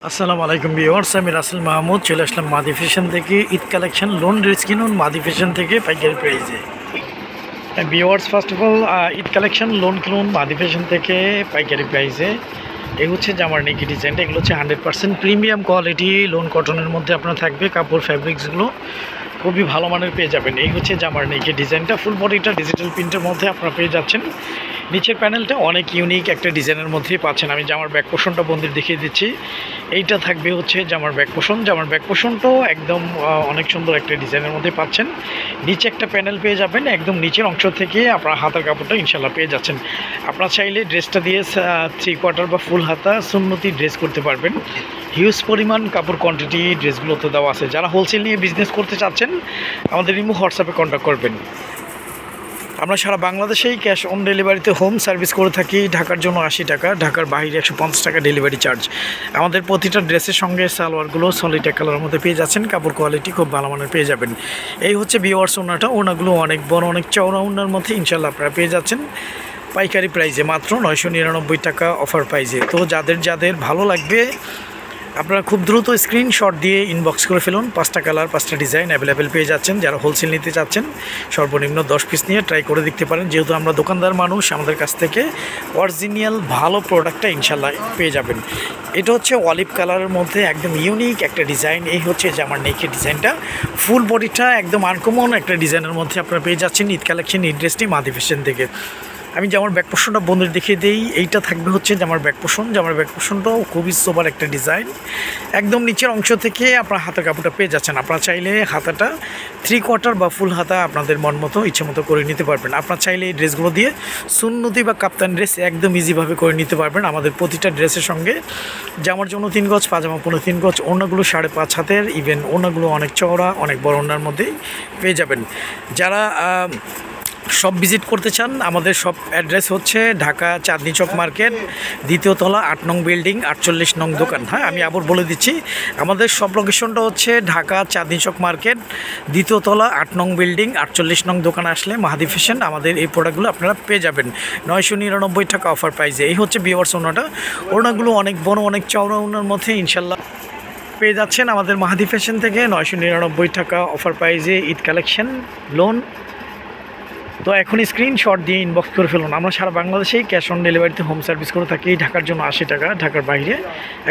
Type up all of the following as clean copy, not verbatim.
আসসালামু আলাইকুম ভিউয়ার্স, আমি রাসেল মাহমুদ চলে আসলাম মাদি ফ্যাশন থেকে। ঈদ কালেকশন লোন ড্রেস কিনুন মাদি ফ্যাশন থেকে পাইকারি প্রাইসে। Viewers, first of all Eid collection loan কিনুন মাদি ফ্যাশন থেকে পাইকারি প্রাইসে। এই হচ্ছে জামার নেকি ডিজাইনটা, এগুলো হচ্ছে 100% প্রিমিয়াম কোয়ালিটি লোন কটনের মধ্যে আপনার থাকবে। কাপড় ফ্যাব্রিক্সগুলো খুবই ভালো মানের পেয়ে যাবেন। এই হচ্ছে জামার নেকি ডিজাইনটা, ফুল বডিটা ডিজিটাল প্রিন্টের মধ্যে আপনারা পেয়ে যাচ্ছেন। নিচের প্যানেলটা অনেক ইউনিক একটা ডিজাইনের মধ্যেই পাচ্ছেন। আমি জামার ব্যাক পোর্শনটা বন্দির দেখিয়ে দিচ্ছি। এইটা থাকবে হচ্ছে জামার ব্যাক পোর্শন। জামার ব্যাক পোর্শনটাও একদম অনেক সুন্দর একটা ডিজাইনের মধ্যে পাচ্ছেন। নিচে একটা প্যানেল পেয়ে যাবেন, একদম নিচের অংশ থেকে আপনার হাতার কাপড়টা ইনশাল্লাহ পেয়ে যাচ্ছেন। আপনারা চাইলে ড্রেসটা দিয়ে 3/4 বা ফুল হাতা সুন্নতি ড্রেস করতে পারবেন। হিউজ পরিমাণ কাপড় কোয়ান্টিটি ড্রেসগুলোতে দেওয়া আছে। যারা হোলসেল নিয়ে বিজনেস করতে চাচ্ছেন আমাদের ইমো হোয়াটসঅ্যাপে কন্ট্যাক্ট করবেন। আমরা সারা বাংলাদেশেই ক্যাশ অন ডেলিভারিতে হোম সার্ভিস করে থাকি। ঢাকার জন্য 80 টাকা, ঢাকার বাইরে 150 টাকা ডেলিভারি চার্জ। আমাদের প্রতিটা ড্রেসের সঙ্গে সালোয়ারগুলো সলিড এক কালারের মধ্যে পেয়ে যাচ্ছেন। কাপড় কোয়ালিটি খুব ভালো মানের পেয়ে যাবেন। এই হচ্ছে ভিউয়ার্স ওনাটা, ওনাগুলো অনেক বড় অনেক চওড়া ওনার মধ্যে ইনশাল্লাহ আপনারা পেয়ে যাচ্ছেন পাইকারি প্রাইসে মাত্র 999 টাকা অফার প্রাইসে। তো যাদের ভালো লাগবে আপনারা খুব দ্রুত স্ক্রিনশট দিয়ে ইনবক্স করে ফেলুন। 5টা কালার 5টা ডিজাইন অ্যাভেলেবেল পেয়ে যাচ্ছেন। যারা হোলসেল নিতে চাচ্ছেন সর্বনিম্ন 10 পিস নিয়ে ট্রাই করে দেখতে পারেন। যেহেতু আমরা দোকানদার মানুষ, আমাদের কাছ থেকে অরিজিনাল ভালো প্রোডাক্টটা ইনশাল্লাহ পেয়ে যাবেন। এটা হচ্ছে অলিভ কালারের মধ্যে একদম ইউনিক একটা ডিজাইন। এই হচ্ছে জামার নেকের ডিজাইনটা, ফুল বডিটা একদম আনকমন একটা ডিজাইনের মধ্যে আপনারা পেয়ে যাচ্ছেন। ঈদ কালেকশন ঈদ ড্রেসটি মাদি ফ্যাশন থেকে। আমি জামার ব্যাক পোর্শনটা বন্ধুদের দেখিয়ে দিই। এইটা থাকবে হচ্ছে জামার ব্যাক পোর্শন। জামার ব্যাক পোর্শনটাও খুবই সোবার একটা ডিজাইন। একদম নিচের অংশ থেকে আপনার হাতের কাপড়টা পেয়ে যাচ্ছেন। আপনারা চাইলে হাতাটা 3/4 বা ফুল হাতা আপনাদের মন মতো ইচ্ছে মতো করে নিতে পারবেন। আপনারা চাইলে এই ড্রেসগুলো দিয়ে সুন্নতি বা কাপ্তান ড্রেস একদম ইজিভাবে করে নিতে পারবেন। আমাদের প্রতিটা ড্রেসের সঙ্গে জামার জন্য 3 গজ, পাজামা 3 গজ, ওড়নাগুলো 5.5 হাতের, ইভেন ওড়নাগুলো অনেক চওড়া অনেক বড় ওড়নার মধ্যেই পেয়ে যাবেন। যারা সব ভিজিট করতে চান, আমাদের সব অ্যাড্রেস হচ্ছে ঢাকা চাঁদনি চক মার্কেট, 2য় তলা, 8 নং বিল্ডিং, 48 নং দোকান। হ্যাঁ, আমি আবার বলে দিচ্ছি, আমাদের সব লোকেশনটা হচ্ছে ঢাকা চাঁদনি চক মার্কেট, 2য় তলা, 8 নং বিল্ডিং, 48 নং দোকান। আসলে মাহাদি ফ্যাশন আমাদের এই প্রোডাক্টগুলো আপনারা পেয়ে যাবেন 999 টাকা অফার প্রাইসে। এই হচ্ছে ভিউয়ার্স ওনাটা, ওনাগুলো অনেক বড় অনেক চওড়া ওনার মধ্যে ইনশাল্লাহ পেয়ে যাচ্ছেন আমাদের মাহাদি ফ্যাশন থেকে 999 টাকা অফার প্রাইসে ঈদ কালেকশন লোন। তো এখন স্ক্রিনশট দিয়ে ইনবক্স করে ফেলুন। আমরা সারা বাংলাদেশেই ক্যাশ অন ডেলিভারিতে হোম সার্ভিস করে থাকি। ঢাকার জন্য 80 টাকা, ঢাকার বাইরে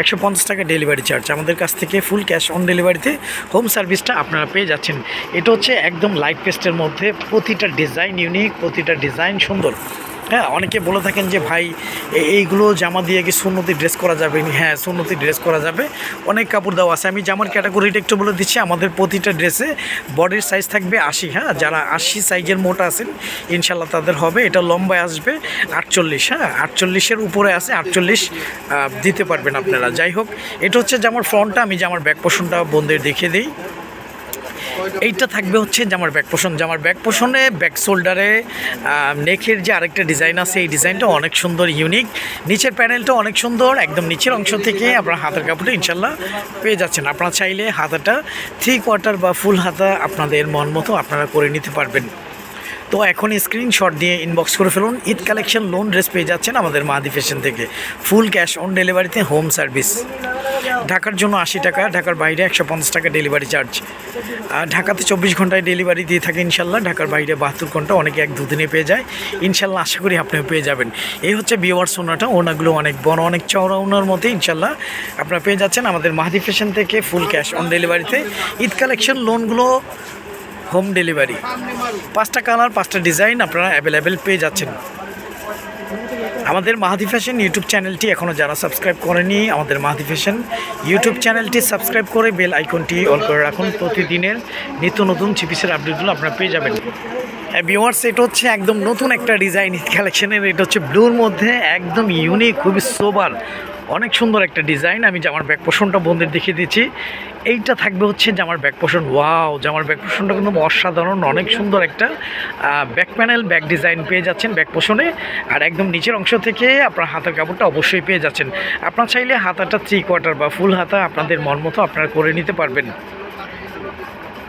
150 টাকা ডেলিভারি চার্জ। আমাদের কাছ থেকে ফুল ক্যাশ অন ডেলিভারিতে হোম সার্ভিসটা আপনারা পেয়ে যাচ্ছেন। এটা হচ্ছে একদম লাইট পেস্টের মধ্যে, প্রতিটা ডিজাইন ইউনিক, প্রতিটা ডিজাইন সুন্দর। হ্যাঁ, অনেকে বলে থাকেন যে ভাই এইগুলো জামা দিয়ে কি সুন্নতি ড্রেস করা যাবে? হ্যাঁ, সুন্নতি ড্রেস করা যাবে, অনেক কাপড় দেওয়া আছে। আমি জামার ক্যাটাগরিটা একটু বলে দিচ্ছি। আমাদের প্রতিটা ড্রেসে বডির সাইজ থাকবে 80। হ্যাঁ, যারা 80 সাইজের মোটা আছেন ইনশাল্লাহ তাদের হবে। এটা লম্বায় আসবে 48। হ্যাঁ, 48-এর উপরে আছে, 48 দিতে পারবেন আপনারা। যাই হোক, এটা হচ্ছে জামার ফ্রন্টটা। আমি জামার ব্যাক পোর্শনটা বন্ধের দেখিয়ে দিই। এইটা থাকবে হচ্ছে জামার ব্যাক পোর্শন। জামার ব্যাক পোর্শনে ব্যাক শোল্ডারে নেকের যে আরেকটা ডিজাইন আছে, এই ডিজাইনটা অনেক সুন্দর ইউনিক। নিচের প্যানেলটা অনেক সুন্দর, একদম নিচের অংশ থেকে আপনার হাতের কাপড়টা ইনশাল্লাহ পেয়ে যাচ্ছেন। আপনারা চাইলে হাতাটা 3/4 বা ফুল হাতা আপনাদের মন মতো আপনারা করে নিতে পারবেন। তো এখন স্ক্রিনশট দিয়ে ইনবক্স করে ফেলুন। ঈদ কালেকশন লোন ড্রেস পেয়ে যাচ্ছেন আমাদের মাহাদি ফ্যাশন থেকে, ফুল ক্যাশ অন ডেলিভারিতে হোম সার্ভিস। ঢাকার জন্য 80 টাকা, ঢাকার বাইরে 150 টাকা ডেলিভারি চার্জ। ঢাকাতে 24 ঘন্টায় ডেলিভারি দিয়ে থাকে ইনশাল্লাহ। ঢাকার বাইরে 72 ঘন্টা, অনেকে 1-2 দিনে পেয়ে যায় ইনশাল্লাহ। আশা করি আপনিও পেয়ে যাবেন। এই হচ্ছে ভিউয়ার্স ওনাটা, ওনাগুলো অনেক বড় অনেক চওড়া ওনার মধ্যে ইনশাল্লাহ আপনারা পেয়ে যাচ্ছেন আমাদের মাহাদি ফ্যাশন থেকে ফুল ক্যাশ অন ডেলিভারিতে। ঈদ কালেকশন লোনগুলো হোম ডেলিভারি, 5টা কালার 5টা ডিজাইন আপনারা অ্যাভেলেবেল পেয়ে যাচ্ছেন। আমাদের মাহাদি ফ্যাশন ইউটিউব চ্যানেলটি এখনও যারা সাবস্ক্রাইব করেনি, আমাদের মাহাদি ফ্যাশন ইউটিউব চ্যানেলটি সাবস্ক্রাইব করে বেল আইকনটি অল করে রাখুন। প্রতিদিনের নিত্য নতুন চিপিসের আপডেটগুলো আপনারা পেয়ে যাবেন। ভিউয়ার্স, এটা হচ্ছে একদম নতুন একটা ডিজাইন ঈদ কালেকশনের। এটা হচ্ছে ব্লুর মধ্যে একদম ইউনিক, খুবই সোবার, অনেক সুন্দর একটা ডিজাইন। আমি জামার ব্যাক পোর্শনটা বন্ধের দেখিয়ে দিচ্ছি। এইটা থাকবে হচ্ছে জামার ব্যাক পোর্শন। ওয়াও, জামার ব্যাক পোর্শনটা কিন্তু অসাধারণ, অনেক সুন্দর একটা ব্যাক প্যানেল ব্যাক ডিজাইন পেয়ে যাচ্ছেন ব্যাক পোর্শনে। আর একদম নিচের অংশ থেকে আপনার হাতের কাপড়টা অবশ্যই পেয়ে যাচ্ছেন। আপনারা চাইলে হাতাটা 3/4 বা ফুল হাতা আপনাদের মন মতো আপনারা করে নিতে পারবেন।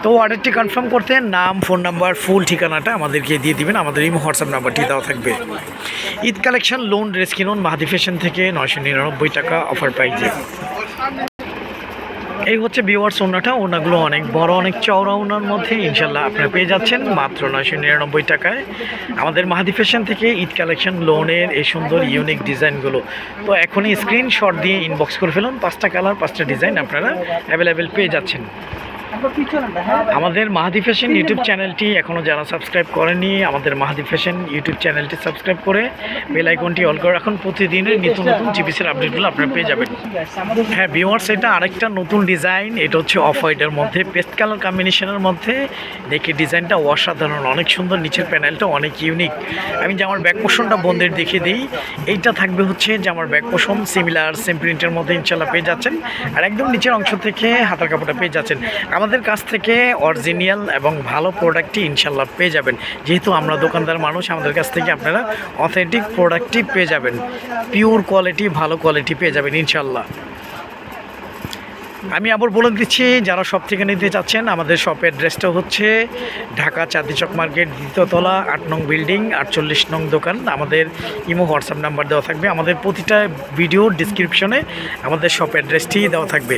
তো অর্ডারটি কনফার্ম করতে নাম, ফোন নাম্বার, ফুল ঠিকানাটা আমাদেরকে দিয়ে দিবেন। আমাদের এই হোয়াটসঅ্যাপ নাম্বারটি দেওয়া থাকবে। ঈদ কালেকশন লোন ড্রেস কিনুন মাহাদি ফ্যাশন থেকে 999 টাকা অফার প্রাইজে। এই হচ্ছে ভিউয়ার্স ওনাটা, ওনাগুলো অনেক বড় অনেক চওড়া ওনার মধ্যে ইনশাল্লাহ আপনারা পেয়ে যাচ্ছেন মাত্র 999 টাকায় আমাদের মাহাদি ফ্যাশন থেকে ঈদ কালেকশন লোনের এই সুন্দর ইউনিক ডিজাইনগুলো। তো এখনই স্ক্রিনশট দিয়ে ইনবক্স করে ফেলুন, 5টা কালার 5টা ডিজাইন আপনারা অ্যাভেলেবেল পেয়ে যাচ্ছেন। আমাদের মাহাদি ফ্যাশন ইউটিউব চ্যানেলটি এখনও যারা সাবস্ক্রাইব করেনি, আমাদের মাহাদি ফ্যাশন ইউটিউব চ্যানেলটি সাবস্ক্রাইব করে বেল আইকনটি অল করে রাখুন, প্রতিদিনের নিত্য নতুন জিপিসির আপডেটগুলো আপনারা পেয়ে যাবেন। হ্যাঁ ভিউয়ার্স, এটা আরেকটা নতুন ডিজাইন, এটা হচ্ছে অফ হোয়াইটের মধ্যে পেস্ট কালার কম্বিনেশনের মধ্যে। দেখি ডিজাইনটা অসাধারণ, অনেক সুন্দর, নিচের প্যানেলটা অনেক ইউনিক। আমি জামার ব্যাক পোর্শনটা বন্ধের দেখিয়ে দিই। এইটা থাকবে হচ্ছে জামার ব্যাক পোর্শন সিমিলার সেম প্রিন্টের মধ্যে ইনশাল্লাহ পেয়ে যাচ্ছেন, আর একদম নিচের অংশ থেকে হাতার কাপড়টা পেয়ে যাচ্ছেন। আমাদের কাছ থেকে অরিজিনাল এবং ভালো প্রোডাক্টই ইনশাল্লাহ পেয়ে যাবেন, যেহেতু আমরা দোকানদার মানুষ, আমাদের কাছ থেকে আপনারা অথেন্টিক প্রোডাক্টই পেয়ে যাবেন, পিওর কোয়ালিটি ভালো কোয়ালিটি পেয়ে যাবেন ইনশাল্লাহ। আমি আবার বলে দিচ্ছি, যারা শপ থেকে নিতে চাচ্ছেন, আমাদের শপের অ্যাড্রেসটা হচ্ছে ঢাকা চাঁদনি চক মার্কেট, 2য় তলা, 8 নং বিল্ডিং, 48 নং দোকান। আমাদের ইমো হোয়াটসঅ্যাপ নাম্বার দেওয়া থাকবে, আমাদের প্রতিটা ভিডিও ডিসক্রিপশনে আমাদের শপ অ্যাড্রেসটি দেওয়া থাকবে।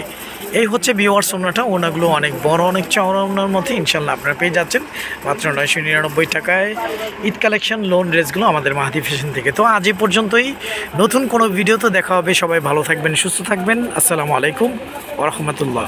এই হচ্ছে ভিউয়ার্স ওনাটা, ওনাগুলো অনেক বড় অনেক চওড়া ওনার মধ্যে ইনশাল্লাহ আপনারা পেয়ে যাচ্ছেন মাত্র 999 টাকায় ঈদ কালেকশন লোন ড্রেসগুলো আমাদের মাহাদি ফ্যাশন থেকে। তো আজ এই পর্যন্তই, নতুন কোনো ভিডিওতে দেখা হবে। সবাই ভালো থাকবেন, সুস্থ থাকবেন। আসসালামু আলাইকুম ওয়া রাহমাতুল্লাহ।